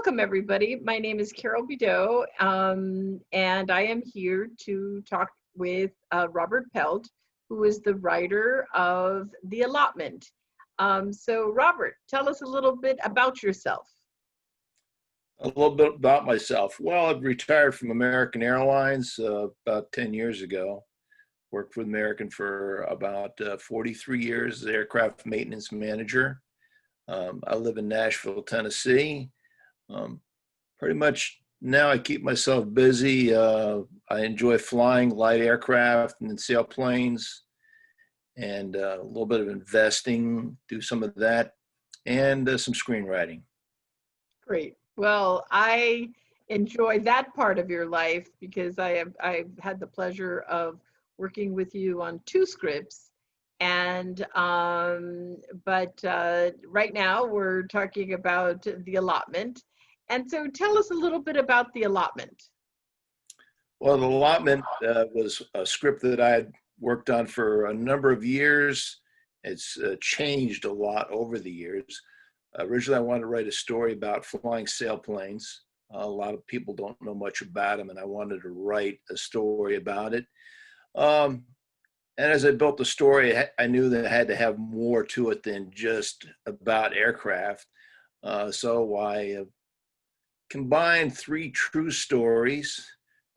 welcome everybody. My name is Carol Bideau, and I am here to talk with Robert Pelt, who is the writer of The Allotment. So Robert, tell us a little bit about yourself. A little bit about myself. Well, I've retired from American Airlines about 10 years ago. Worked with American for about 43 years as aircraft maintenance manager. I live in Nashville, Tennessee. Pretty much now I keep myself busy. I enjoy flying light aircraft and sailplanes, and a little bit of investing, do some of that, and some screenwriting. Great. Well, I enjoy that part of your life because I've had the pleasure of working with you on 2 scripts. And right now we're talking about The Allotment. And so tell us a little bit about The Allotment. Well, The Allotment was a script that I had worked on for a number of years. It's changed a lot over the years. Originally, I wanted to write a story about flying sailplanes. A lot of people don't know much about them, and I wanted to write a story about it. And as I built the story, I knew that I had to have more to it than just about aircraft. So I combined 3 true stories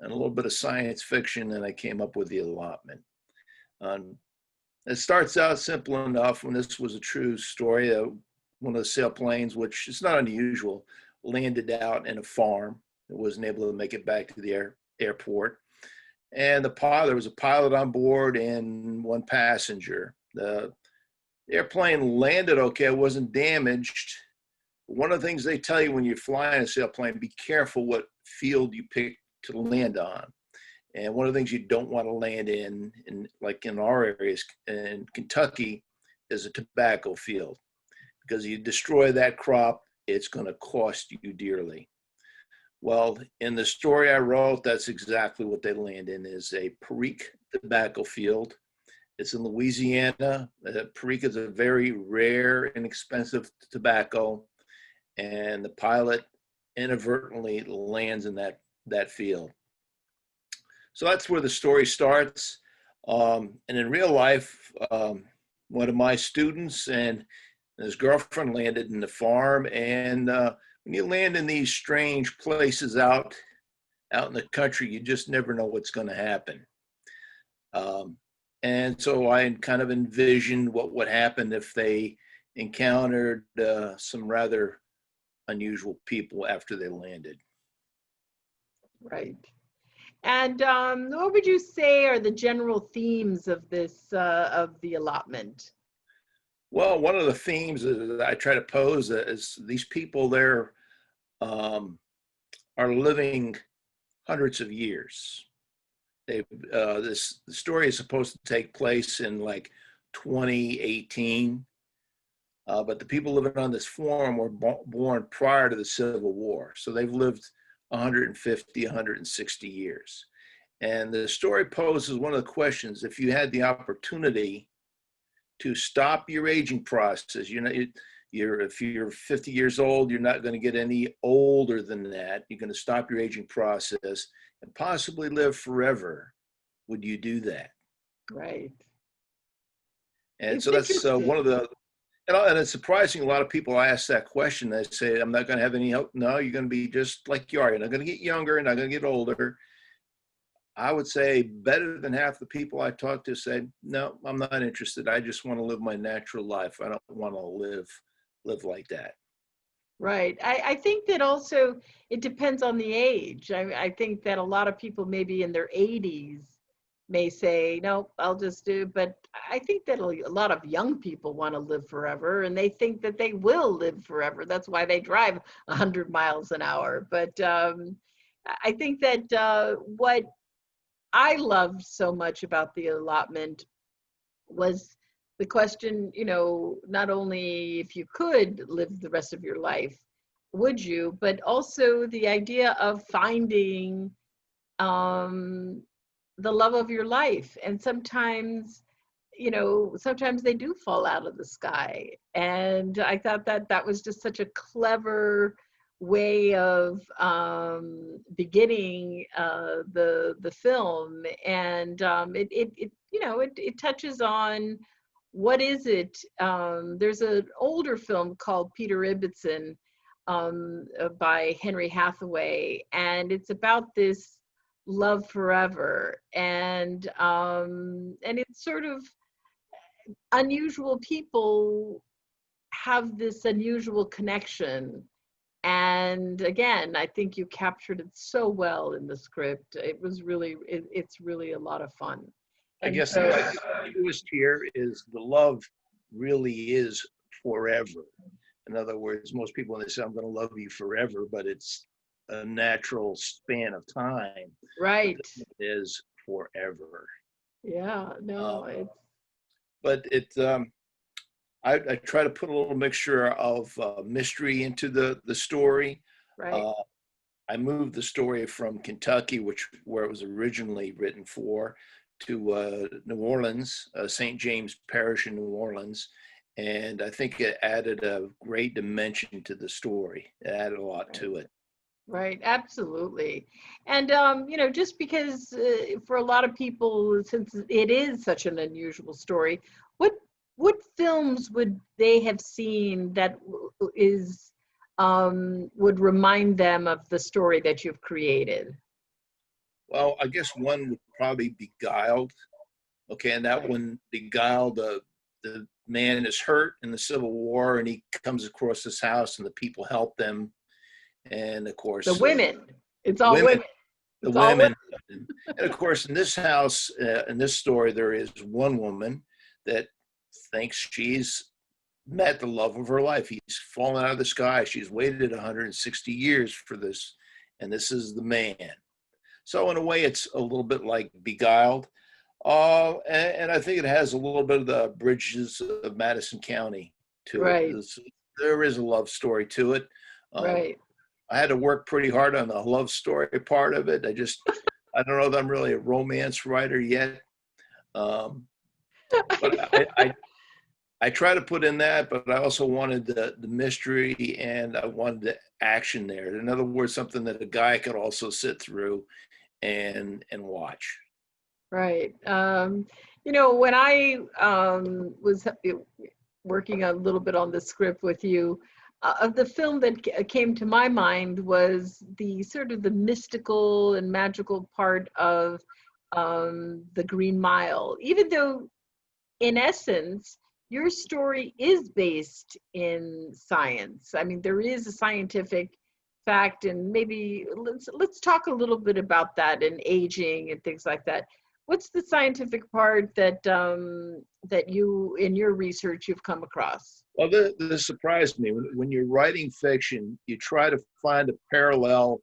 and a little bit of science fiction, and I came up with The Allotment. It starts out simple enough. When this was a true story, one of the sailplanes, which is not unusual, landed out in a farm. It wasn't able to make it back to the airport. And there was a pilot on board and 1 passenger. The airplane landed okay, it wasn't damaged. One of the things they tell you when you're flying a sailplane, be careful what field you pick to land on. And one of the things you don't want to land in like in our areas in Kentucky, is a tobacco field. Because you destroy that crop, it's going to cost you dearly. Well, in the story I wrote, that's exactly what they land in, is a Perique tobacco field. It's in Louisiana. Perique is a very rare and expensive tobacco, and the pilot inadvertently lands in that field. So that's where the story starts. And in real life, one of my students and his girlfriend landed in the farm, and when you land in these strange places out in the country, you just never know what's going to happen. And so I kind of envisioned what would happen if they encountered some rather unusual people after they landed. Right. And what would you say are the general themes of this of The Allotment? Well, one of the themes that I try to pose is these people there are living hundreds of years. The story is supposed to take place in like 2018, but the people living on this farm were born prior to the Civil War, so they've lived 150, 160 years. And the story poses one of the questions: if you had the opportunity to stop your aging process, if you're 50 years old, you're not going to get any older than that. You're going to stop your aging process and possibly live forever. Would you do that? Right. And so that's one of the, and it's surprising. A lot of people ask that question. They say, I'm not going to have any help. No, you're going to be just like you are. You're not going to get younger, and not going to get older. I would say better than half the people I talk to say, no, I'm not interested. I just want to live my natural life. I don't want to live like that. Right. I think that also it depends on the age. I think that a lot of people maybe in their 80s may say, no, I'll just do, but I think that a lot of young people want to live forever, and they think that they will live forever. That's why they drive 100 miles an hour. But I think that what I loved so much about The Allotment was the question, not only if you could live the rest of your life, would you, but also the idea of finding the love of your life. And sometimes, sometimes they do fall out of the sky. And I thought that that was just such a clever way of beginning the film, and it touches on what is it. There's an older film called Peter Ibbotson by Henry Hathaway, and it's about this love forever, and it's sort of unusual people have this unusual connection. And again, I think you captured it so well in the script. It was really, it's really a lot of fun. I And guess so, the twist here is the love really is forever. In other words, most people, when they say, I'm going to love you forever, but it's a natural span of time. But right. this is forever. Yeah, Um, no, it's but I try to put a little mixture of mystery into the story. right. Uh, I moved the story from Kentucky, where it was originally written for, to New Orleans, St. James Parish in New Orleans, and I think it added a great dimension to the story. It added a lot Right. to it. Right, absolutely. And just because for a lot of people, since it is such an unusual story, what what films would they have seen that is would remind them of the story that you've created? Well, I guess one would probably be Beguiled. Okay, and that Right. one, Beguiled, the man is hurt in the Civil War, and he comes across this house, and the people help them, and of The course, women. It's all women, women. the It's all women. women, and of course, in this house, in this story, there is one woman that thinks she's met the love of her life. He's fallen out of the sky. She's waited 160 years for this, and this is the man. So in a way, it's a little bit like Beguiled. And I think it has a little bit of the Bridges of Madison County to it. Right, There is a love story to it. Um, right. I had to work pretty hard on the love story part of it. I don't know that I'm really a romance writer yet. Um, but I try to put in that, but I also wanted the mystery, and I wanted the action there. In other words, something that a guy could also sit through and watch. Right. When I was working a little bit on the script with you, of the film that came to my mind was the sort of the mystical and magical part of the Green Mile. Even though, in essence, your story is based in science. I mean, there is a scientific fact, and maybe let's talk a little bit about that and aging and things like that. What's the scientific part that that you, in your research, you've come across? Well, this surprised me. When you're writing fiction, you try to find a parallel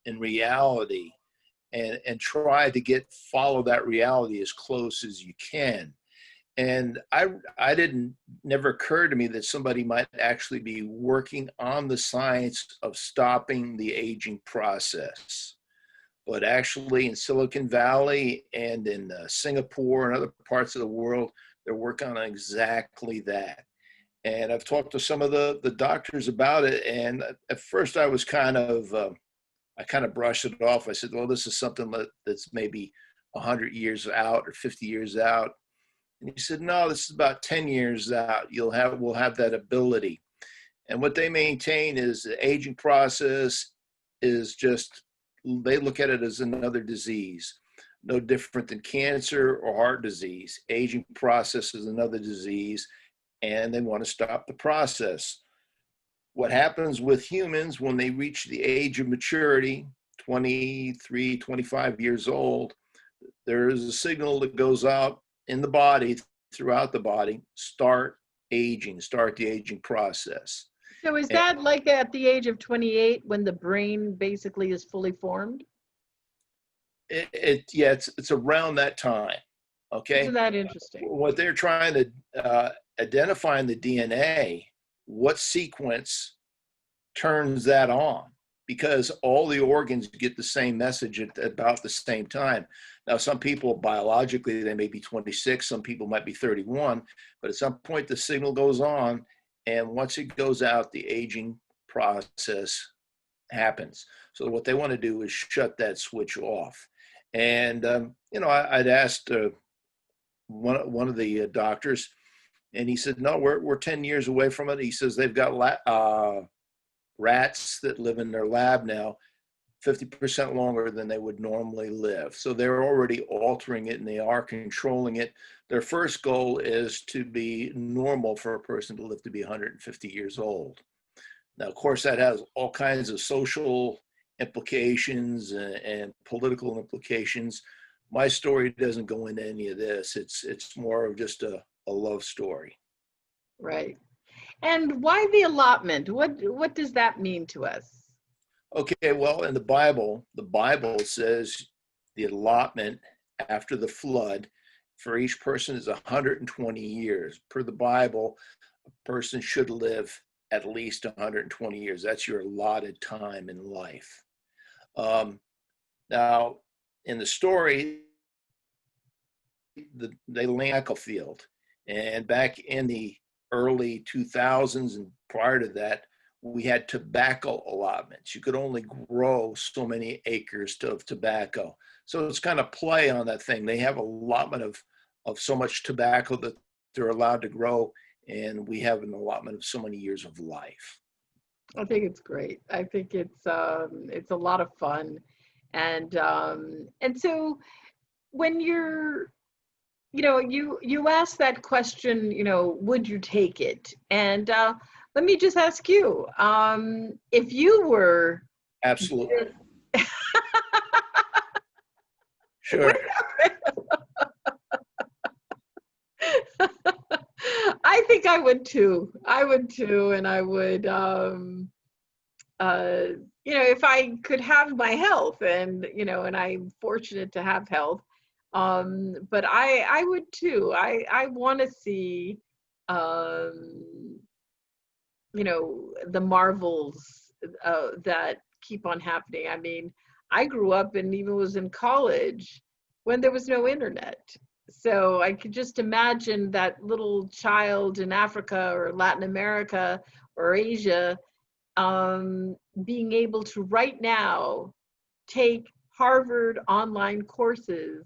in reality and try to follow that reality as close as you can. And I didn't, never occurred to me that somebody might actually be working on the science of stopping the aging process. But actually in Silicon Valley and in Singapore and other parts of the world, they're working on exactly that. And I've talked to some of the doctors about it. And at first I was I kind of brushed it off. I said, well, this is something that's maybe 100 years out or 50 years out. And he said, no, this is about 10 years out. We'll have that ability. And what they maintain is the aging process is just, they look at it as another disease, no different than cancer or heart disease. Aging process is another disease, and they want to stop the process. What happens with humans when they reach the age of maturity, 23, 25 years old, there is a signal that goes out in the body, throughout the body, start the aging process. So is And that like at the age of 28 when the brain basically is fully formed? yeah, it's around that time. Isn't Okay. that interesting? What they're trying to identify in the DNA, what sequence turns that on, because all the organs get the same message at about the same time. Now, some people biologically, they may be 26, some people might be 31, but at some point the signal goes on, and once it goes out, the aging process happens. So what they want to do is shut that switch off. And I'd asked one of the doctors, and he said, no, we're 10 years away from it. He says they've got rats that live in their lab now 50% longer than they would normally live. So they're already altering it and they are controlling it. Their first goal is to be normal for a person to live to be 150 years old. Now, of course, that has all kinds of social implications and political implications. My story doesn't go into any of this. It's more of just a love story. Right. And why the allotment? What does that mean to us? Okay, well, in the Bible says the allotment after the flood for each person is 120 years. Per the Bible, a person should live at least 120 years. That's your allotted time in life. Now, in the story, they land a field, and back in the early 2000s and prior to that, we had tobacco allotments. You could only grow so many acres of tobacco. So it's kind of play on that thing. They have allotment of so much tobacco that they're allowed to grow, and we have an allotment of so many years of life. I think it's great. I think it's a lot of fun, and so when you ask that question, would you take it? And let me just ask you, if you were Absolutely. Sure. I think I would too. And I would, if I could have my health, and and I'm fortunate to have health, but I would too. I want to see, the marvels that keep on happening. I mean, I grew up and even was in college when there was no internet. So I could just imagine that little child in Africa or Latin America or Asia being able to right now take Harvard online courses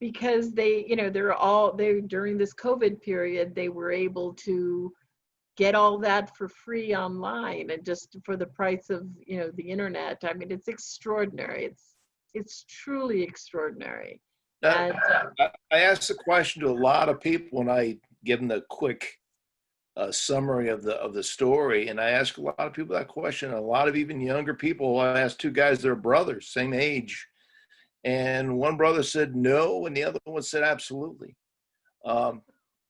because they during this COVID period, they were able to get all that for free online and just for the price of the internet. I mean, it's extraordinary. It's truly extraordinary. Now, And I asked the question to a lot of people, and I give them the quick summary of the story. And I ask a lot of people that question. A lot of even younger people. I asked two guys, they're brothers, same age, and one brother said no, and the other one said absolutely.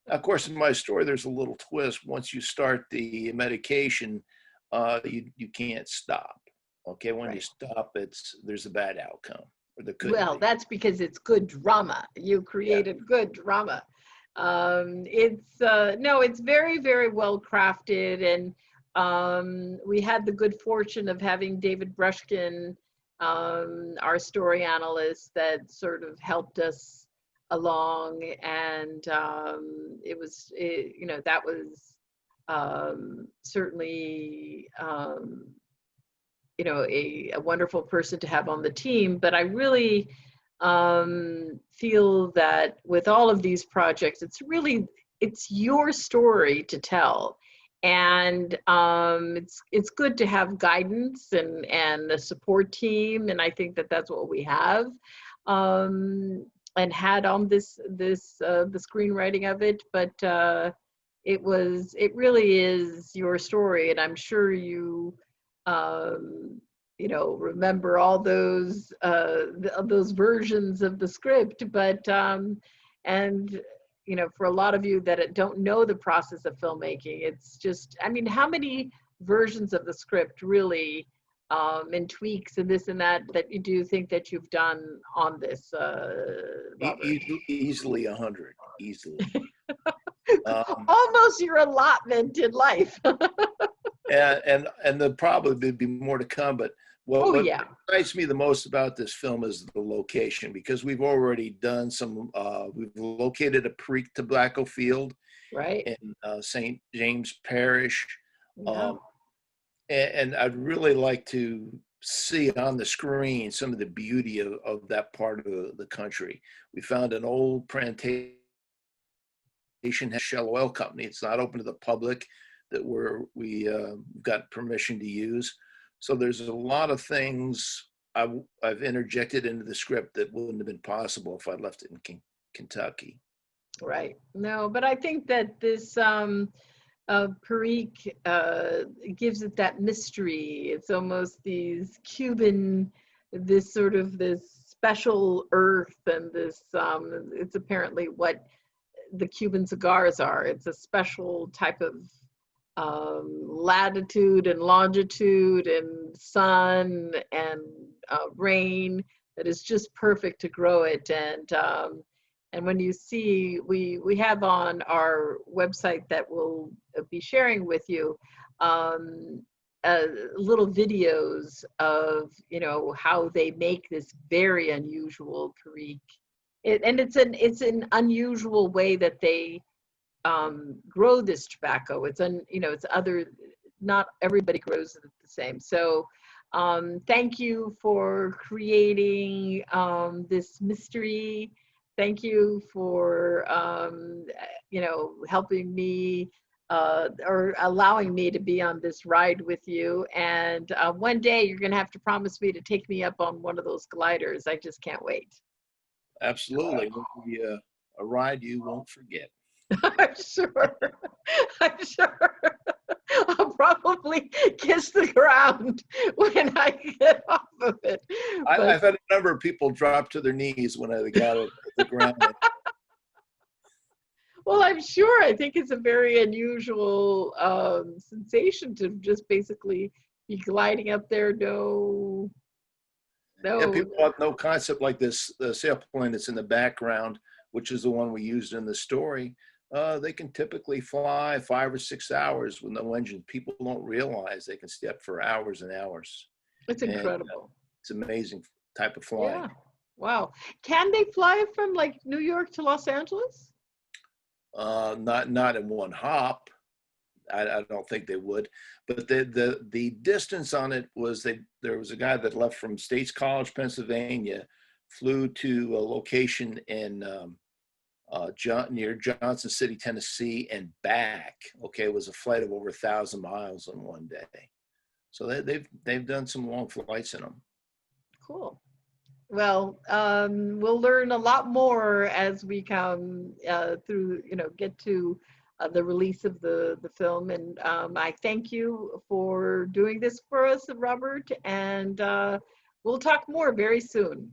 Of course, in my story, there's a little twist. Once you start the medication, you can't stop. Okay, when you stop, there's a bad outcome. Well, that's because it's good drama. You created good drama. It's very, very well crafted, and we had the good fortune of having David Brushkin, our story analyst, that sort of helped us along, and that was certainly a wonderful person to have on the team. But I really feel that with all of these projects, it's your story to tell, and it's good to have guidance and a support team, and I think that's what we have and had on the screenwriting of it. But it really is your story, and I'm sure you remember all those versions of the script. But for a lot of you that don't know the process of filmmaking, it's just, I mean, how many versions of the script really, and tweaks and this and that you do think that you've done on this, Robert? Easily 100, easily. Almost your allotment in life. and there'll probably be more to come, but what excites me the most about this film is the location, because we've already done we've located a pre-tobacco field, right, in St. James Parish. Yeah. And I'd really like to see on the screen some of the beauty of that part of the country. We found an old plantation, Shell Oil Company. It's not open to the public that we got permission to use. So there's a lot of things I've interjected into the script that wouldn't have been possible if I'd left it in Kentucky. Right. No, but I think that this Perique gives it that mystery. It's almost these Cuban, this sort of this special earth, and this it's apparently what the Cuban cigars are. It's a special type of latitude and longitude and sun and rain that is just perfect to grow it. And when you see, we have on our website that we'll be sharing with you little videos of, you know, how they make this very unusual Perique. And it's an unusual way that they grow this tobacco. Not everybody grows it the same. So thank you for creating this mystery. Thank you for helping me or allowing me to be on this ride with you. And one day you're going to have to promise me to take me up on one of those gliders. I just can't wait. Absolutely. It'll be a ride you won't forget. I'm sure. I'm sure. I'll probably kiss the ground when I get off of it. I've had a number of people drop to their knees when I got it at the ground. Well, I'm sure. I think it's a very unusual sensation to just basically be gliding up there. Yeah, people have no concept like this. The sailplane that's in the background, which is the one we used in the story, they can typically fly 5 or 6 hours with no engine. People don't realize they can stay up for hours and hours. It's incredible. It's amazing type of flying. Yeah. Wow. Can they fly from like New York to Los Angeles? Not in one hop. I don't think they would. But the distance on it was there was a guy that left from States College, Pennsylvania, flew to a location in near Johnson City, Tennessee, and back. Okay, it was a flight of over 1,000 miles in one day. So they've done some long flights in them. Cool. Well, we'll learn a lot more as we come through, get to the release of the film. And I thank you for doing this for us, Robert. And we'll talk more very soon.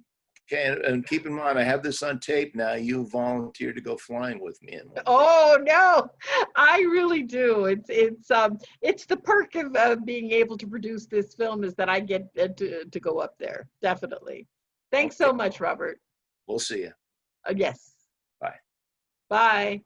Okay, and keep in mind, I have this on tape now. You volunteered to go flying with me. Oh no, I really do. It's the perk of being able to produce this film is that I get to go up there. Definitely. Thanks so much, Robert. We'll see you. Yes. Bye. Bye.